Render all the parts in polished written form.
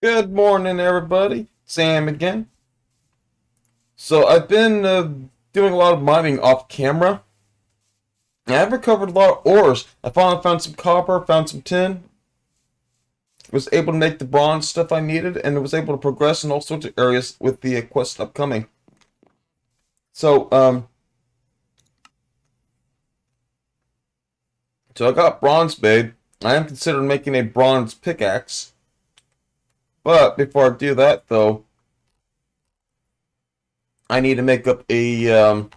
Good morning, everybody. Sam again. So I've been doing a lot of mining off camera. I've recovered a lot of ores. I finally found some copper, found some tin. Was able to make the bronze stuff I needed, and was able to progress in all sorts of areas with the quest upcoming. So so I got bronze made. I am considering making a bronze pickaxe. But before I do that, though, I need to make up a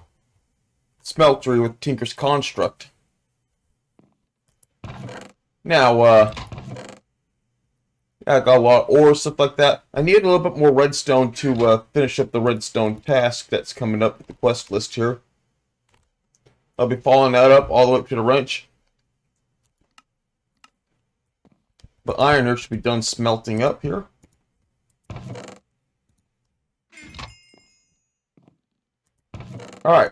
smeltery with Tinker's Construct. Now, I got a lot of ore, stuff like that. I need a little bit more redstone to finish up the redstone task that's coming up with the quest list here. I'll be following that up all the way up to the wrench. The iron ore should be done smelting up here. Alright.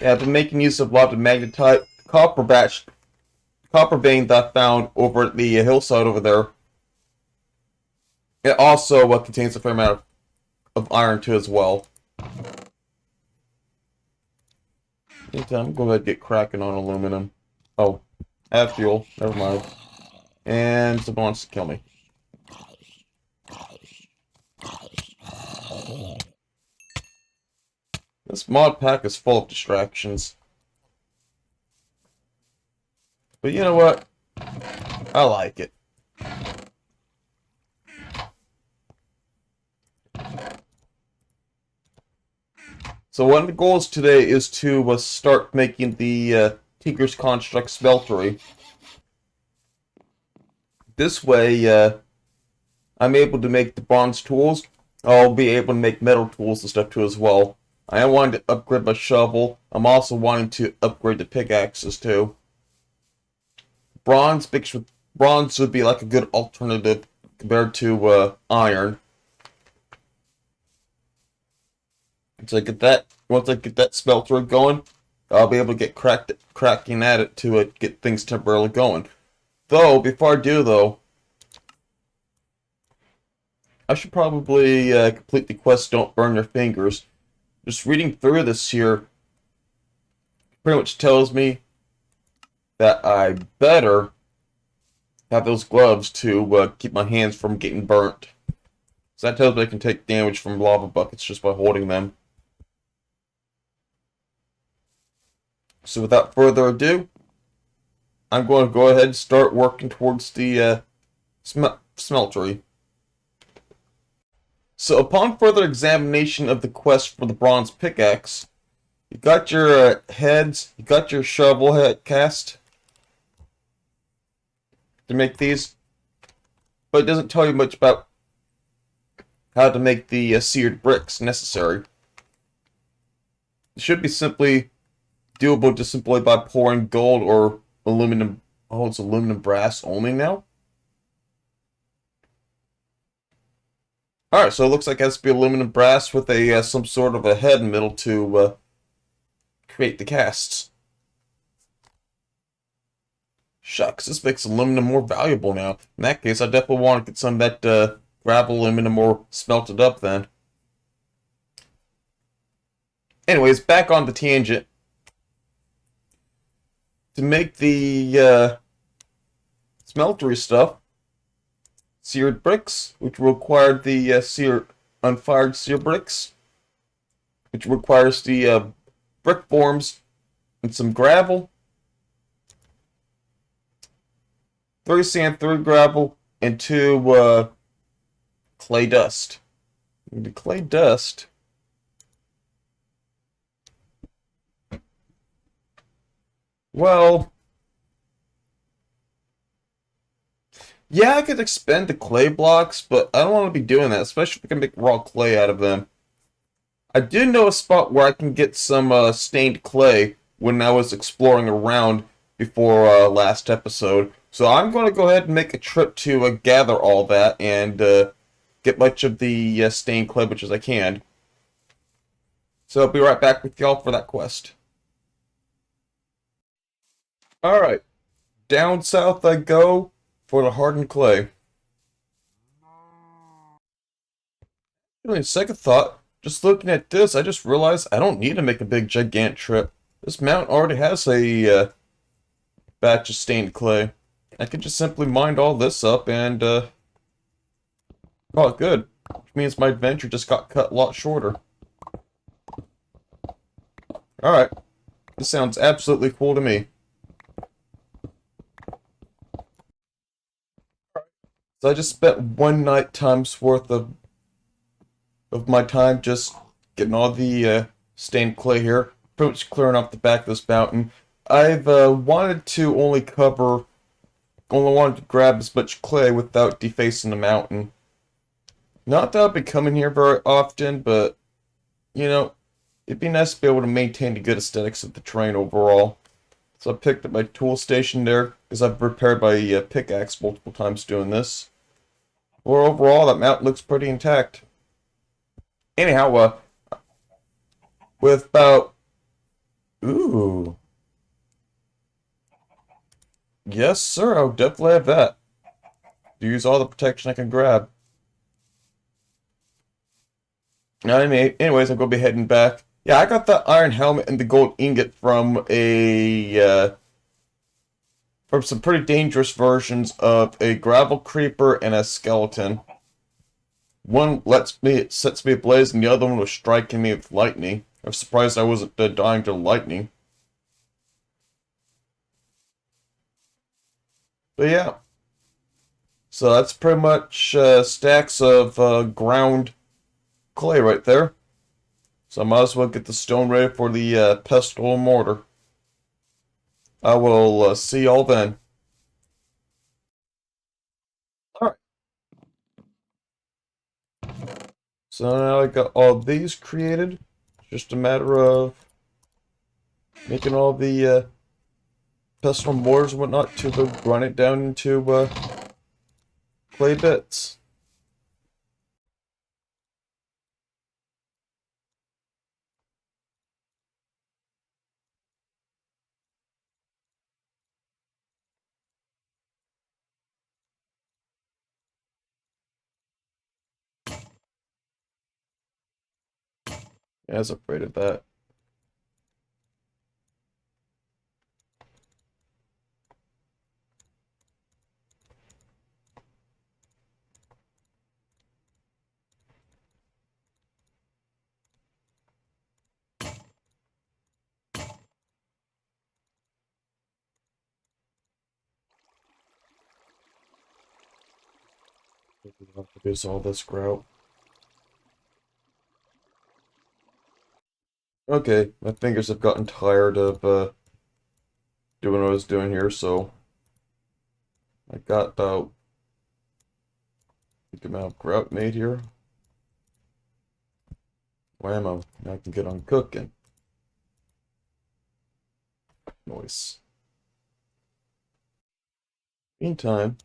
Yeah, I've been making use of a lot of magnetite copper vein that I found over at the hillside over there. It also contains a fair amount of iron too as well. Meantime, I'm going to get cracking on aluminum. Oh, I have fuel. Never mind. And someone wants to kill me. This mod pack is full of distractions. But you know what? I like it. So one of the goals today is to start making the Tinker's Construct smeltery. This way, I'm able to make the bronze tools. I'll be able to make metal tools and stuff too as well. I am wanting to upgrade my shovel. I'm also wanting to upgrade the pickaxes too. Bronze mixed with bronze would be like a good alternative compared to iron. Once I get that smelter going, I'll be able to get cracking at it to get things temporarily going. Though, before I do though, I should probably complete the quest Don't Burn Your Fingers. Just reading through this here pretty much tells me that I better have those gloves to keep my hands from getting burnt. So that tells me I can take damage from lava buckets just by holding them. So without further ado, I'm going to go ahead and start working towards the smeltery. So upon further examination of the quest for the bronze pickaxe, you got your heads, you got your shovel head cast to make these, but it doesn't tell you much about how to make the seared bricks necessary. It should be simply doable just simply by pouring gold or aluminum. Oh, it's aluminum brass only now? Alright, so it looks like it has to be aluminum brass with a some sort of a head in the middle to create the casts. Shucks, this makes aluminum more valuable now. In that case, I definitely want to get some of that gravel aluminum more smelted up then. Anyways, back on the tangent. To make the smeltery stuff, seared bricks, which require the unfired sear bricks, which requires the brick forms and some gravel, 3 sand, 3 gravel, and 2 clay dust. The clay dust. Well, yeah, I could expend the clay blocks, but I don't want to be doing that, especially if I can make raw clay out of them. I do know a spot where I can get some stained clay when I was exploring around before last episode. So I'm going to go ahead and make a trip to gather all that and get much of the stained clay much as I can. So I'll be right back with y'all for that quest. Alright, down south I go for the hardened clay. Really, second thought, just looking at this, I just realized I don't need to make a big gigant trip. This mountain already has a batch of stained clay. I can just simply mine all this up and call it good. Which means my adventure just got cut a lot shorter. Alright, this sounds absolutely cool to me. So I just spent one night time's worth of my time just getting all the stained clay here. Pretty much clearing off the back of this mountain. I've only wanted to grab as much clay without defacing the mountain. Not that I'll be coming here very often, but, you know, it'd be nice to be able to maintain the good aesthetics of the terrain overall. So I picked up my tool station there, because I've repaired my pickaxe multiple times doing this. Well, overall, that mountain looks pretty intact. Anyhow, with about... Ooh. Yes, sir, I'll definitely have that. Use all the protection I can grab. Anyways, I'm going to be heading back. Yeah, I got the iron helmet and the gold ingot from some pretty dangerous versions of a gravel creeper and a skeleton. One sets me ablaze, and the other one was striking me with lightning. I'm surprised I wasn't dying to lightning. But yeah, so that's pretty much stacks of ground clay right there. So I might as well get the stone ready for the pestle and mortar. I will see y'all then. Alright, so now I got all these created. Just a matter of making all the pestle and mortars and whatnot to grind it down into clay bits. Yeah, I was afraid of that. There's all this grout. Okay, my fingers have gotten tired of doing what I was doing here, so I got about a good amount of grout made here. Whammo, now I can get on cooking. Nice. Meantime,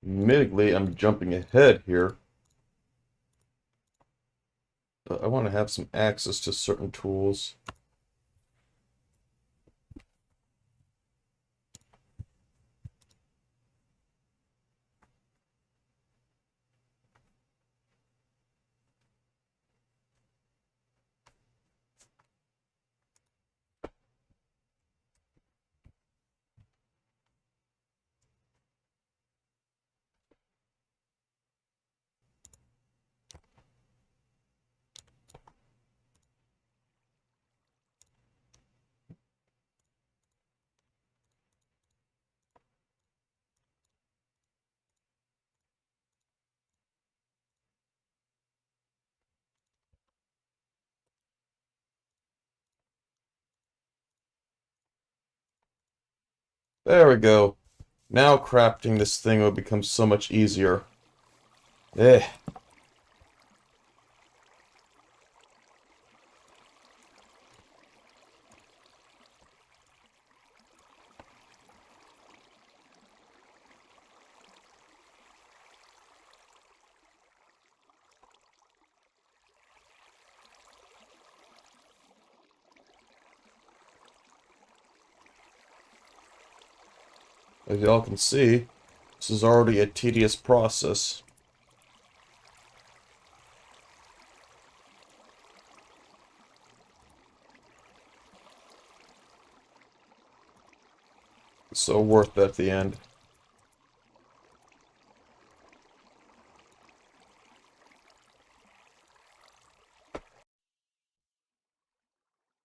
admittedly, I'm jumping ahead here, but I want to have some access to certain tools. There we go. Now crafting this thing will become so much easier. Eh. As y'all can see, this is already a tedious process. So worth it at the end.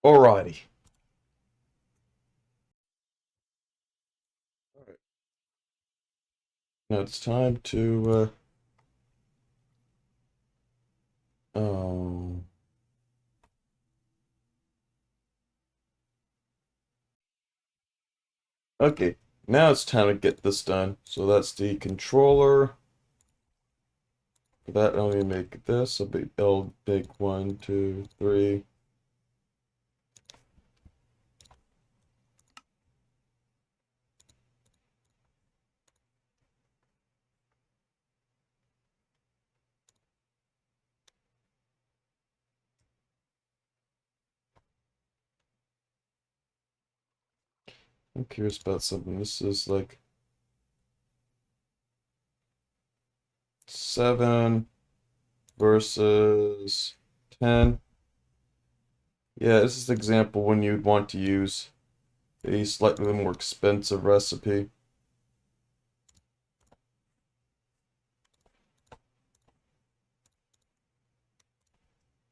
Alrighty. Alright. Now it's time to, oh. Okay, now it's time to get this done. So that's the controller. For that, I'm going to make this a big L, big 1, 2, 3. I'm curious about something. This is like 7 versus 10. Yeah, this is the example when you'd want to use a slightly more expensive recipe.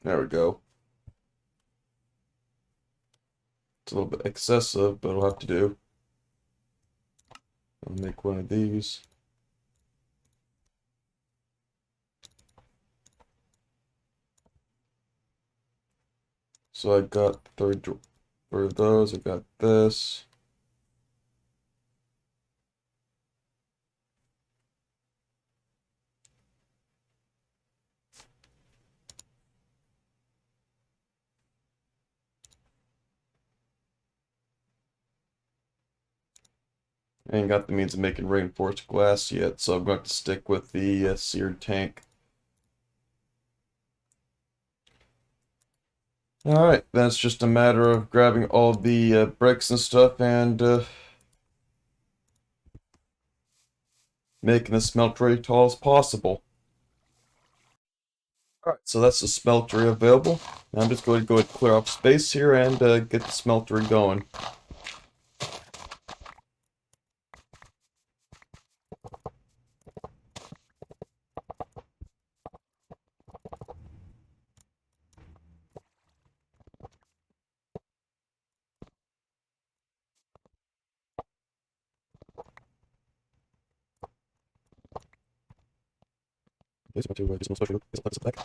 There we go. It's a little bit excessive, but it'll have to do. I'll make one of these. So I got third for those. I got this. I ain't got the means of making reinforced glass yet, so I'm going to stick with the seared tank. Alright, then it's just a matter of grabbing all the bricks and stuff and making the smeltery as tall as possible. Alright, so that's the smeltery available. Now I'm just going to go ahead and clear off space here and get the smeltery going. Just want to do some smeltery. This back.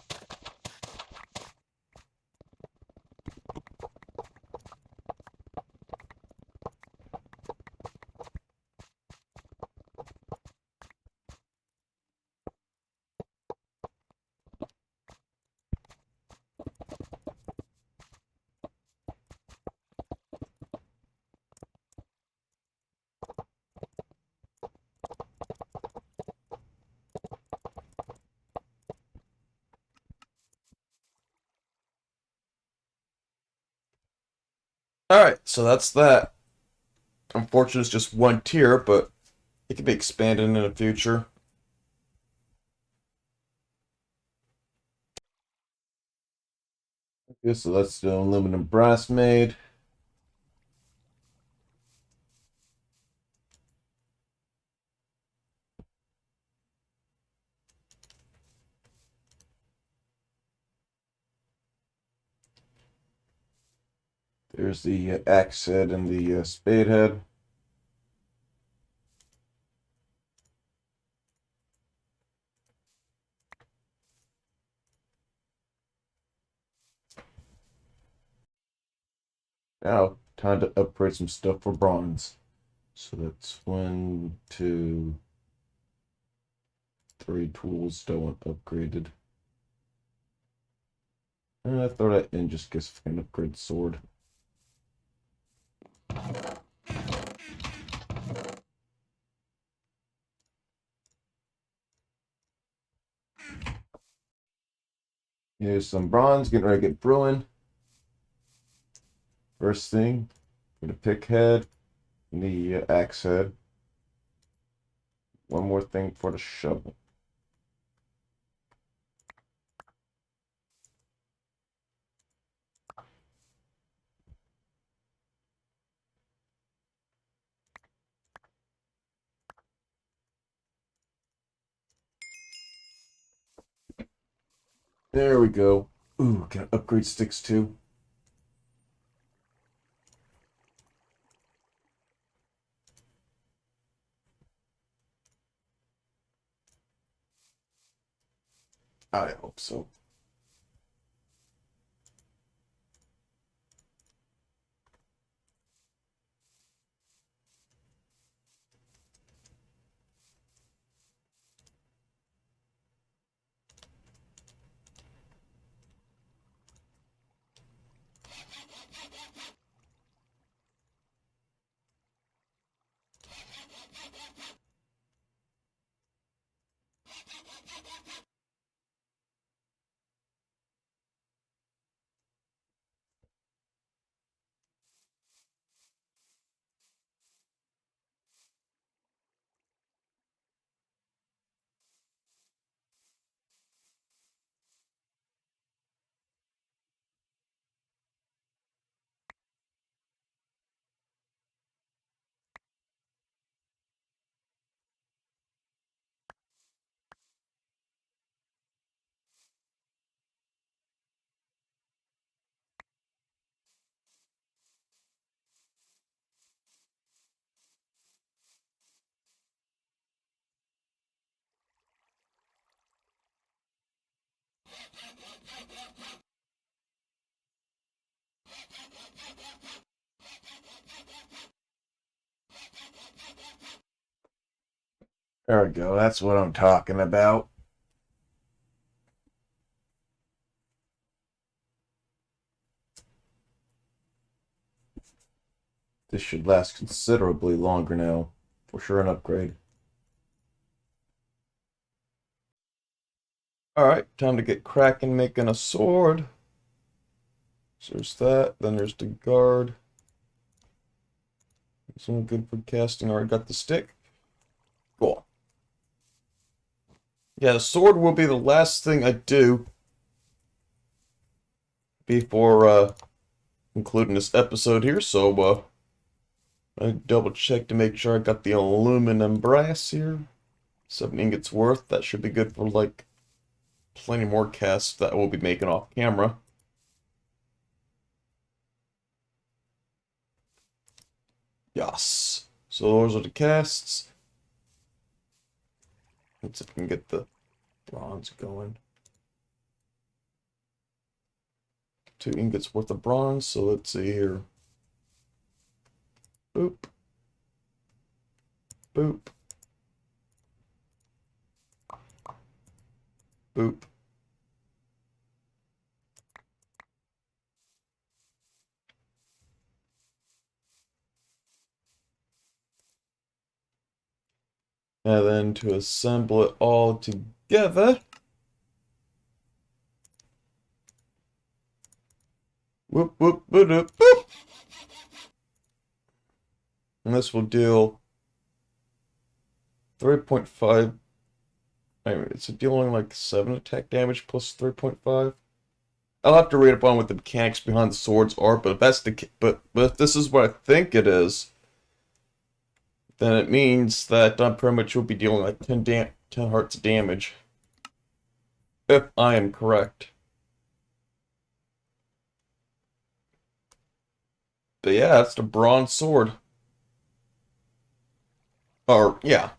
Alright, so that's that. Unfortunately, it's just one tier, but it can be expanded in the future. Okay, so that's the aluminum brass made. There's the axe head and the spade head. Now, time to upgrade some stuff for bronze. So that's 1, 2, 3 tools still want upgraded. And I throw that in just because I can upgrade the sword. Here's some bronze, getting ready to get brewing. First thing, I'm gonna pick head and the axe head. one more thing for the shovel. There we go. Ooh, can I upgrade sticks too? I hope so. There we go. That's what I'm talking about. This should last considerably longer now. For sure an upgrade. Alright, time to get cracking making a sword. So there's that. Then there's the guard. This one good for casting. Already got the stick. Cool. Yeah, the sword will be the last thing I do before concluding this episode here. So I double check to make sure I got the aluminum brass here. 7 ingots worth. That should be good for like plenty more casts that we'll be making off camera. Yes. So those are the casts. Let's see if we can get the bronze going. 2 ingots worth of bronze, so let's see here. Boop. Boop. Boop. And then to assemble it all together. Whoop, whoop, whoop, whoop, whoop. And this will deal 3.5. It's dealing like 7 attack damage plus 3.5. I'll have to read up on what the mechanics behind the swords are, but if that's the but if this is what I think it is, then it means that I'm pretty much will be dealing like 10 hearts of damage. If I am correct. But yeah, that's the bronze sword. Or, yeah.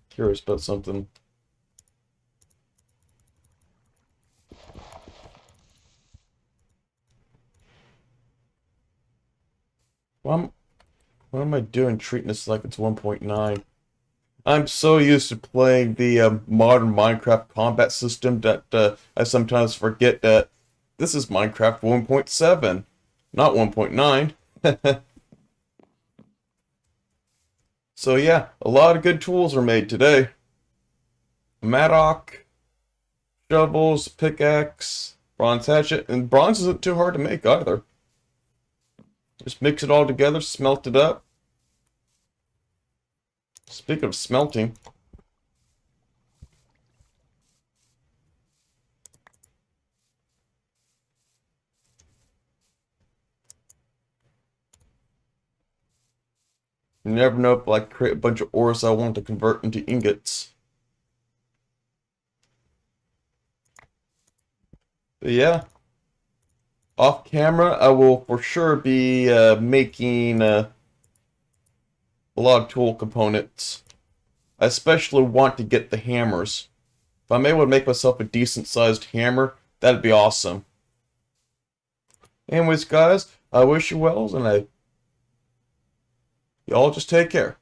Curious about something. What am I doing treating this like it's 1.9? I'm so used to playing the modern Minecraft combat system that I sometimes forget that this is Minecraft 1.7, not 1.9. So yeah, a lot of good tools are made today. Mattock, shovels, pickaxe, bronze hatchet, and bronze isn't too hard to make either. Just mix it all together, smelt it up. Speaking of smelting, you never know if I create a bunch of ores I want to convert into ingots. But yeah, off camera, I will for sure be making a lot of tool components. I especially want to get the hammers. If I'm able to make myself a decent sized hammer, that'd be awesome. Anyways, guys, I wish you well, and y'all just take care.